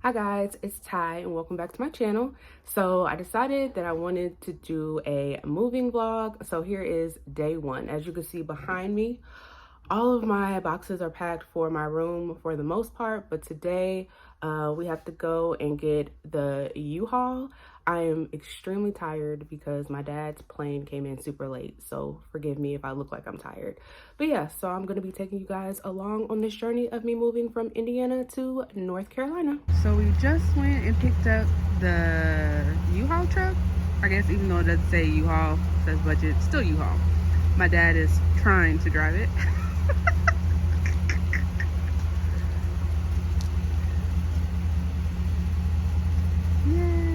Hi guys, it's Ty and welcome back to my channel. So I decided that I wanted to do a moving vlog. So here is day one. As you can see behind me, all of my boxes are packed for my room for the most part, but today we have to go and get the U-Haul. I am extremely tired because my dad's plane came in super late, so forgive me if I look like I'm tired. But yeah, so I'm gonna be taking you guys along on this journey of me moving from Indiana to North Carolina. So we just went and picked up the U-Haul truck. I guess even though it doesn't say U-Haul, it says budget, still U-Haul. My dad is trying to drive it. Yay!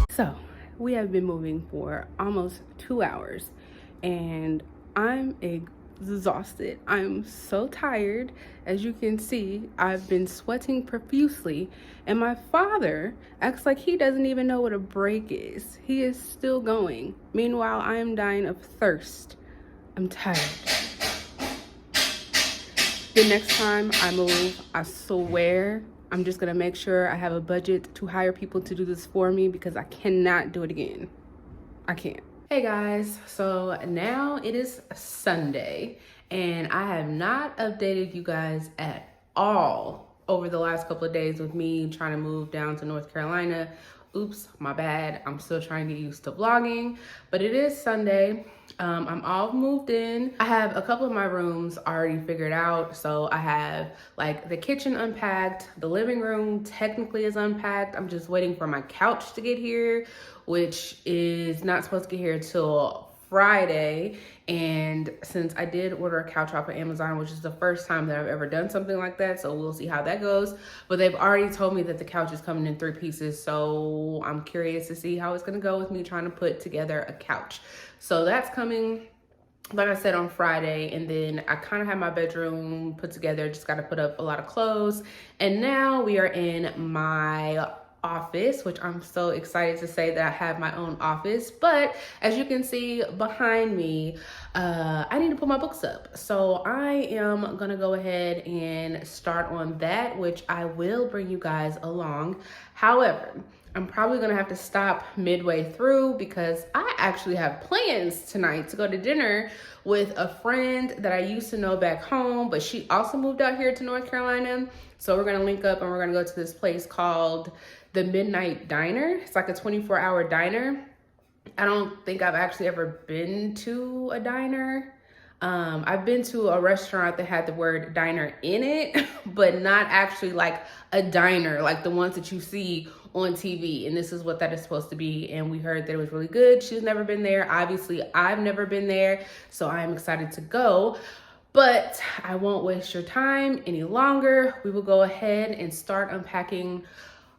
So we have been moving for almost 2 hours and I'm exhausted. I'm so tired. As you can see, I've been sweating profusely and my father acts like he doesn't even know what a break is. He is still going. Meanwhile, I am dying of thirst. I'm tired. The next time I move, I swear I'm just gonna make sure I have a budget to hire people to do this for me because I cannot do it again. I can't. Hey guys, so now it is Sunday and I have not updated you guys at all over the last couple of days with me trying to move down to North Carolina. Oops, my bad. I'm still trying to get used to vlogging, but it is Sunday. I'm all moved in. I have a couple of my rooms already figured out. So I have like the kitchen unpacked, the living room technically is unpacked. I'm just waiting for my couch to get here, which is not supposed to get here till Friday. And since I did order a couch off of Amazon, which is the first time that I've ever done something like that, so we'll see how that goes. But they've already told me that the couch is coming in 3 pieces, so I'm curious to see how it's gonna go with me trying to put together a couch. So that's coming, like I said, on Friday. And then I kind of have my bedroom put together, just got to put up a lot of clothes. And now we are in my office, which I'm so excited to say that I have my own office. But as you can see behind me, I need to put my books up. So I am gonna go ahead and start on that, which I will bring you guys along. However, I'm probably gonna have to stop midway through because I actually have plans tonight to go to dinner with a friend that I used to know back home, but she also moved out here to North Carolina. So we're gonna link up and we're gonna go to this place called the Midnight Diner. It's like a 24-hour diner. I don't think I've actually ever been to a diner. I've been to a restaurant that had the word diner in it, but not actually like a diner, like the ones that you see on TV. And this is what that is supposed to be. And we heard that it was really good. She's never been there. Obviously, I've never been there. So I'm excited to go. But I won't waste your time any longer. We will go ahead and start unpacking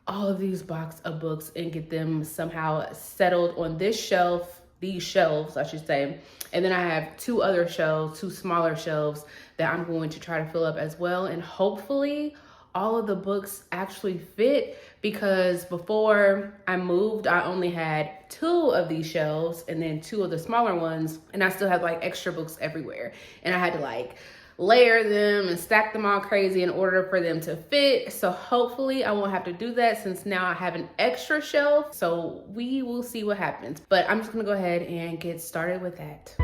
all of these box of books and get them somehow settled on this shelf, these shelves, I should say. And then I have 2 other shelves, 2 smaller shelves that I'm going to try to fill up as well. And hopefully all of the books actually fit, because before I moved, I only had 2 of these shelves and then 2 of the smaller ones. And I still had like extra books everywhere. And I had to like layer them and stack them all crazy in order for them to fit. So hopefully I won't have to do that since now I have an extra shelf. So we will see what happens. But I'm just gonna go ahead and get started with that.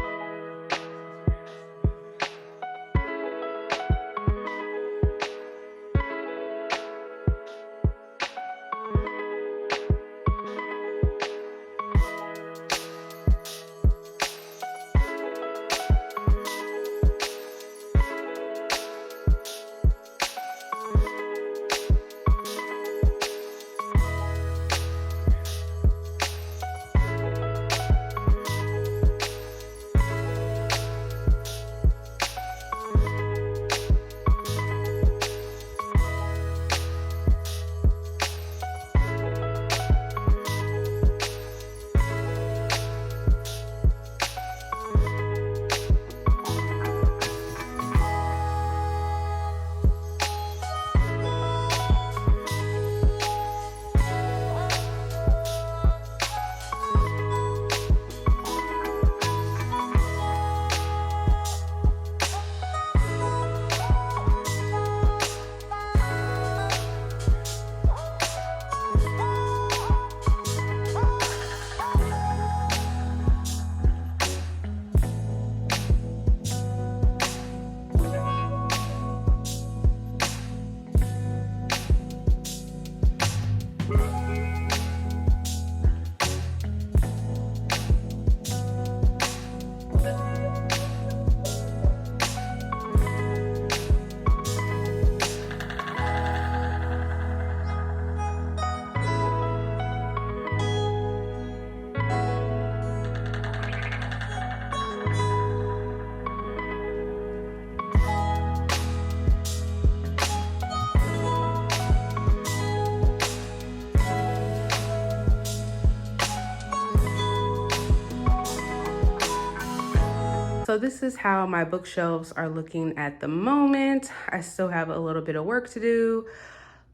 So this is how my bookshelves are looking at the moment. I still have a little bit of work to do.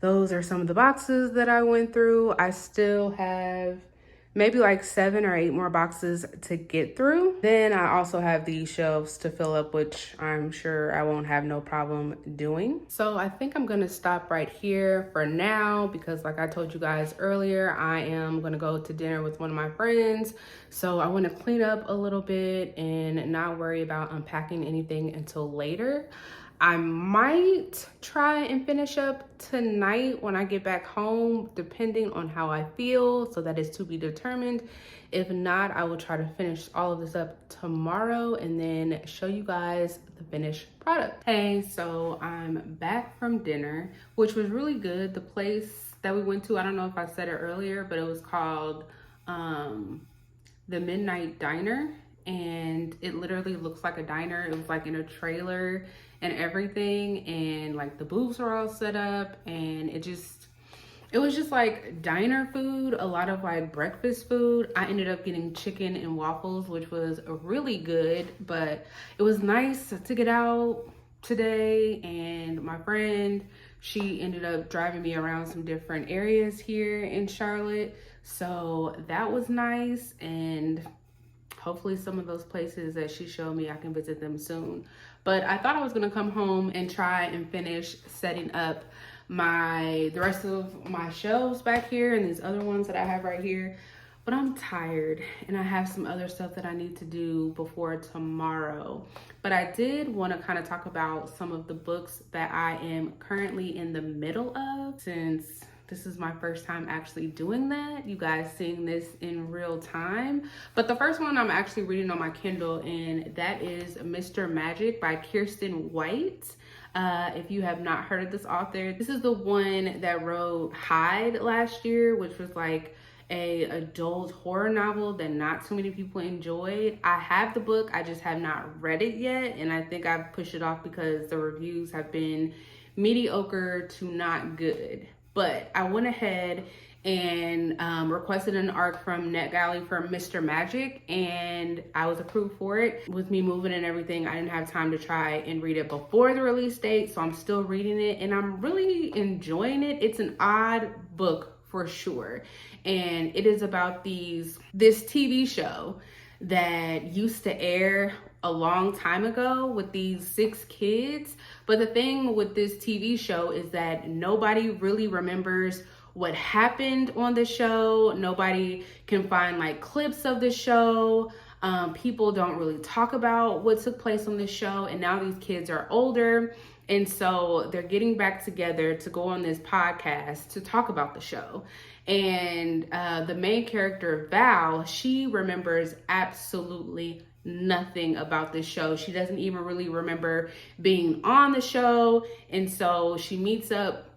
Those are some of the boxes that I went through. I still have maybe like 7 or 8 more boxes to get through. Then I also have these shelves to fill up, which I'm sure I won't have no problem doing. So I think I'm gonna stop right here for now because like I told you guys earlier, I am gonna go to dinner with one of my friends. So I wanna clean up a little bit and not worry about unpacking anything until later. I might try and finish up tonight when I get back home, depending on how I feel. So that is to be determined. If not, I will try to finish all of this up tomorrow and then show you guys the finished product. Hey, so I'm back from dinner, which was really good. The place that we went to, I don't know if I said it earlier, but it was called the Midnight Diner. And it literally looks like a diner. It was like in a trailer and everything, and like the booths are all set up, and it was just like diner food, a lot of like breakfast food. I ended up getting chicken and waffles, which was really good, but it was nice to get out today. And my friend, she ended up driving me around some different areas here in Charlotte, so that was nice. And hopefully some of those places that she showed me, I can visit them soon. But I thought I was gonna come home and try and finish setting up the rest of my shelves back here and these other ones that I have right here. But I'm tired and I have some other stuff that I need to do before tomorrow. But I did wanna kind of talk about some of the books that I am currently in the middle of, since this is my first time actually doing that. You guys seeing this in real time. But the first one I'm actually reading on my Kindle, and that is Mr. Magic by Kirsten White. If you have not heard of this author, this is the one that wrote Hide last year, which was like a adult horror novel that not too many people enjoyed. I have the book, I just have not read it yet, and I think I've pushed it off because the reviews have been mediocre to not good. But I went ahead and requested an ARC from NetGalley for Mr. Magic, and I was approved for it. With me moving and everything, I didn't have time to try and read it before the release date, so I'm still reading it and I'm really enjoying it. It's an odd book for sure, and it is about this TV show that used to air a long time ago with these 6 kids. But the thing with this TV show is that nobody really remembers what happened on the show. Nobody can find like clips of the show. People don't really talk about what took place on the show. And now these kids are older, and so they're getting back together to go on this podcast to talk about the show. And the main character, Val, she remembers absolutely nothing about this show. She doesn't even really remember being on the show. And so she meets up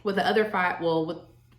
with the other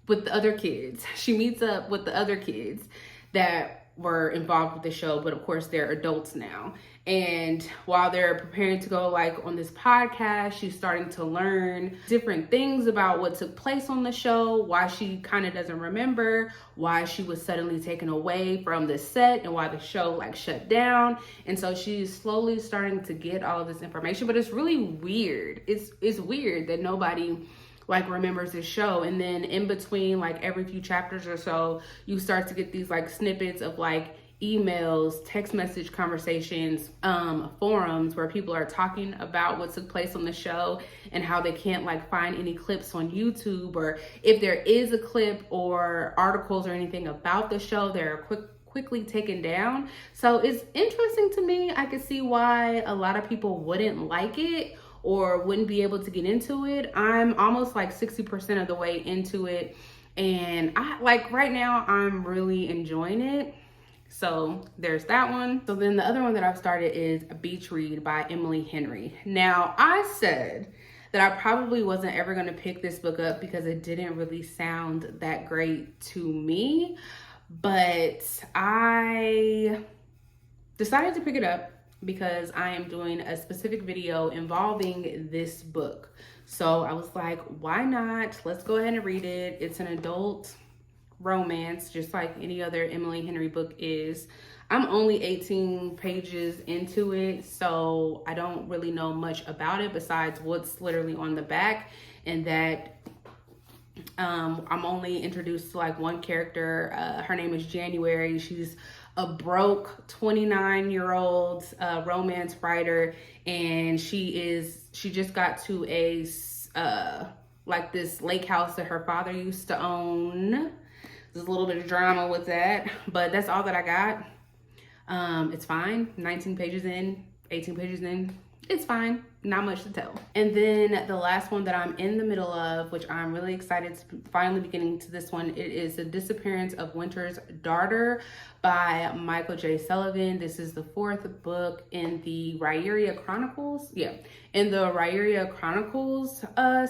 with the other kids. She meets up with the other kids that were involved with the show, but of course they're adults now. And while they're preparing to go like on this podcast, she's starting to learn different things about what took place on the show, why she kind of doesn't remember, why she was suddenly taken away from the set, and why the show like shut down. And so she's slowly starting to get all of this information, but it's really weird. It's weird that nobody like remembers this show. And then in between like every few chapters or so, you start to get these like snippets of like emails, text message conversations, forums where people are talking about what took place on the show and how they can't like find any clips on YouTube, or if there is a clip or articles or anything about the show, they're quickly taken down. So it's interesting to me. I could see why a lot of people wouldn't like it or wouldn't be able to get into it. I'm almost like 60% of the way into it, and I like right now I'm really enjoying it. So there's that one. So then the other one that I've started is Beach Read by Emily Henry. Now I said that I probably wasn't ever going to pick this book up because it didn't really sound that great to me, but I decided to pick it up because I am doing a specific video involving this book. So I was like, why not? Let's go ahead and read it. It's an adult romance, just like any other Emily Henry book is. I'm only 18 pages into it, so I don't really know much about it besides what's literally on the back, and that I'm only introduced to like one character. Her name is January. She's a broke 29-year-old romance writer, and she just got to a like this lake house that her father used to own. There's a little bit of drama with that, but that's all that I got. It's fine. 19 pages in, 18 pages in. It's fine. Not much to tell. And then the last one that I'm in the middle of, which I'm really excited to finally be getting to this one, it is The Disappearance of Winter's Daughter by Michael J. Sullivan. This is the 4th book in the Rhaeria Chronicles. Yeah, in the Rhaeria Chronicles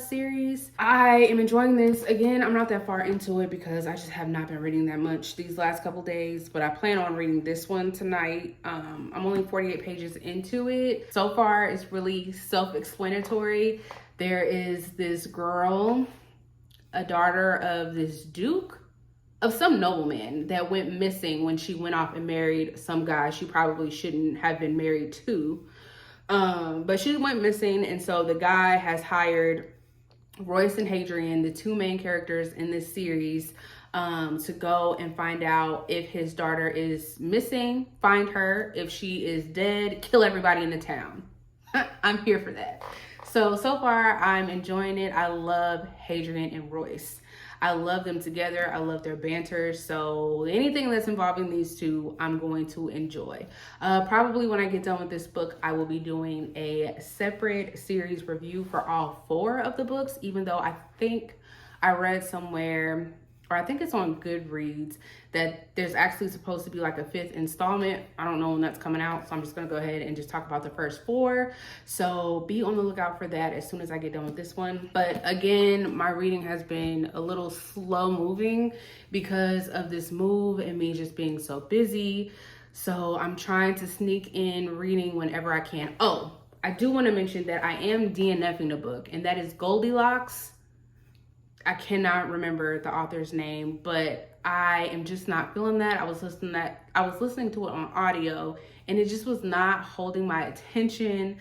series. I am enjoying this. Again, I'm not that far into it because I just have not been reading that much these last couple days, but I plan on reading this one tonight. I'm only 48 pages into it. So far, it's really self-explanatory. There is this girl, a daughter of this duke, of some nobleman, that went missing when she went off and married some guy she probably shouldn't have been married to. But she went missing, and so the guy has hired Royce and Hadrian, the two main characters in this series, to go and find out if his daughter is missing, find her. If she is dead, kill everybody in the town. I'm here for that. So far, I'm enjoying it. I love Hadrian and Royce. I love them together. I love their banter. So anything that's involving these two, I'm going to enjoy. Probably when I get done with this book, I will be doing a separate series review for all 4 of the books, even though I think I read somewhere, or I think it's on Goodreads, that there's actually supposed to be like a 5th installment. I don't know when that's coming out, so I'm just gonna go ahead and just talk about the first 4. So be on the lookout for that as soon as I get done with this one. But again, my reading has been a little slow moving because of this move and me just being so busy. So I'm trying to sneak in reading whenever I can. Oh, I do want to mention that I am DNFing a book, and that is Goldilocks. I cannot remember the author's name, but I am just not feeling that. I was listening to it on audio, and it just was not holding my attention.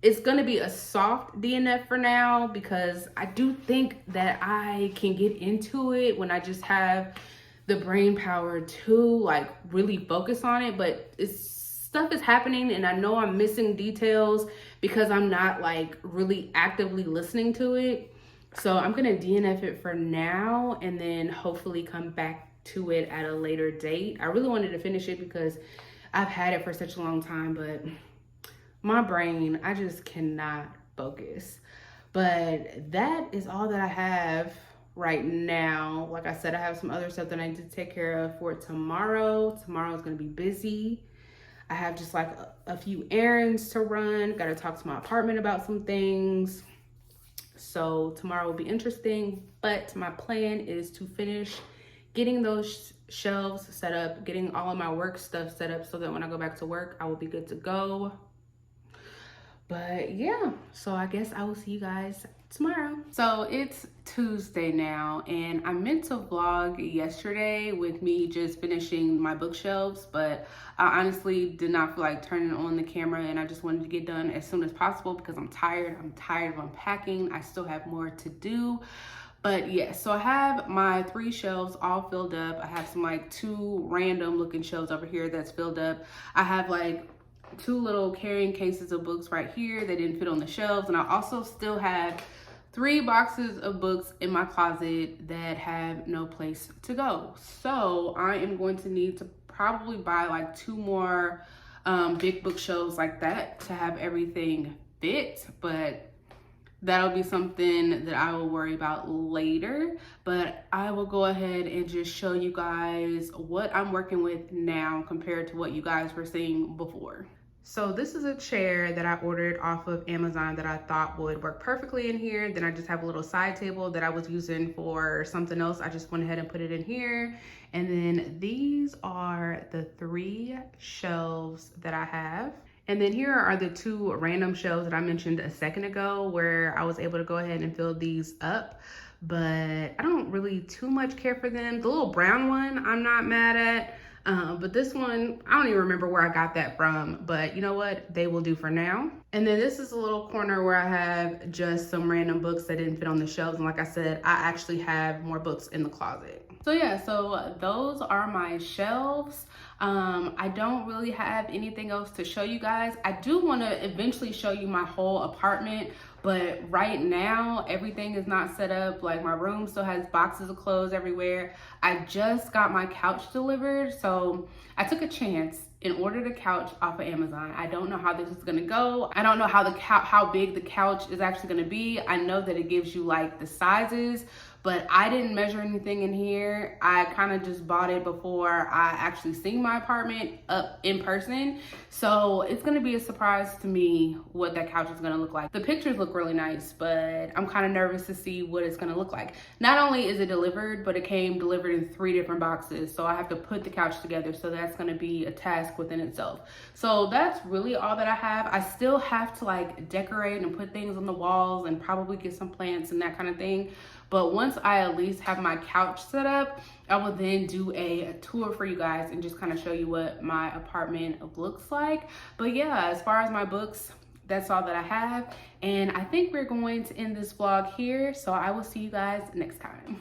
It's gonna be a soft DNF for now because I do think that I can get into it when I just have the brain power to like really focus on it. But stuff is happening, and I know I'm missing details because I'm not like really actively listening to it. So I'm gonna DNF it for now and then hopefully come back to it at a later date. I really wanted to finish it because I've had it for such a long time, but my brain, I just cannot focus. But that is all that I have right now. Like I said, I have some other stuff that I need to take care of for tomorrow. Tomorrow is gonna be busy. I have just like a few errands to run. Gotta talk to my apartment about some things. So tomorrow will be interesting, but my plan is to finish getting those shelves set up, getting all of my work stuff set up so that when I go back to work, I will be good to go. But yeah, so I guess I will see you guys tomorrow. So it's Tuesday now, and I meant to vlog yesterday with me just finishing my bookshelves, but I honestly did not feel like turning on the camera, and I just wanted to get done as soon as possible because I'm tired. I'm tired of unpacking. I still have more to do. But yeah, so I have my 3 shelves all filled up. I have some like 2 random looking shelves over here that's filled up. I have like 2 little carrying cases of books right here that didn't fit on the shelves, and I also still have 3 boxes of books in my closet that have no place to go. So I am going to need to probably buy like 2 more big bookshelves like that to have everything fit, but that'll be something that I will worry about later. But I will go ahead and just show you guys what I'm working with now compared to what you guys were seeing before. So this is a chair that I ordered off of Amazon that I thought would work perfectly in here. Then I just have a little side table that I was using for something else. I just went ahead and put it in here. And then these are the 3 shelves that I have. And then here are the 2 random shelves that I mentioned a second ago where I was able to go ahead and fill these up. but I don't really too much care for them. The little brown one, I'm not mad at. But this one, I don't even remember where I got that from, but you know what? They will do for now. And then this is a little corner where I have just some random books that didn't fit on the shelves. And like I said, I actually have more books in the closet. So yeah, so those are my shelves. I don't really have anything else to show you guys. I do want to eventually show you my whole apartment, but right now everything is not set up. Like my room still has boxes of clothes everywhere. I just got my couch delivered, so I took a chance and ordered a couch off of Amazon. I don't know how this is gonna go. I don't know how big the couch is actually gonna be. I know that it gives you like the sizes, but I didn't measure anything in here. I kind of just bought it before I actually seen my apartment up in person. So it's gonna be a surprise to me what that couch is gonna look like. The pictures look really nice, but I'm kind of nervous to see what it's gonna look like. Not only is it delivered, but it came delivered in 3 different boxes. So I have to put the couch together. So that's gonna be a task within itself. So that's really all that I have. I still have to like decorate and put things on the walls and probably get some plants and that kind of thing. But once I at least have my couch set up, I will then do a tour for you guys and just kind of show you what my apartment looks like. But yeah, as far as my books, that's all that I have. And I think we're going to end this vlog here. So I will see you guys next time.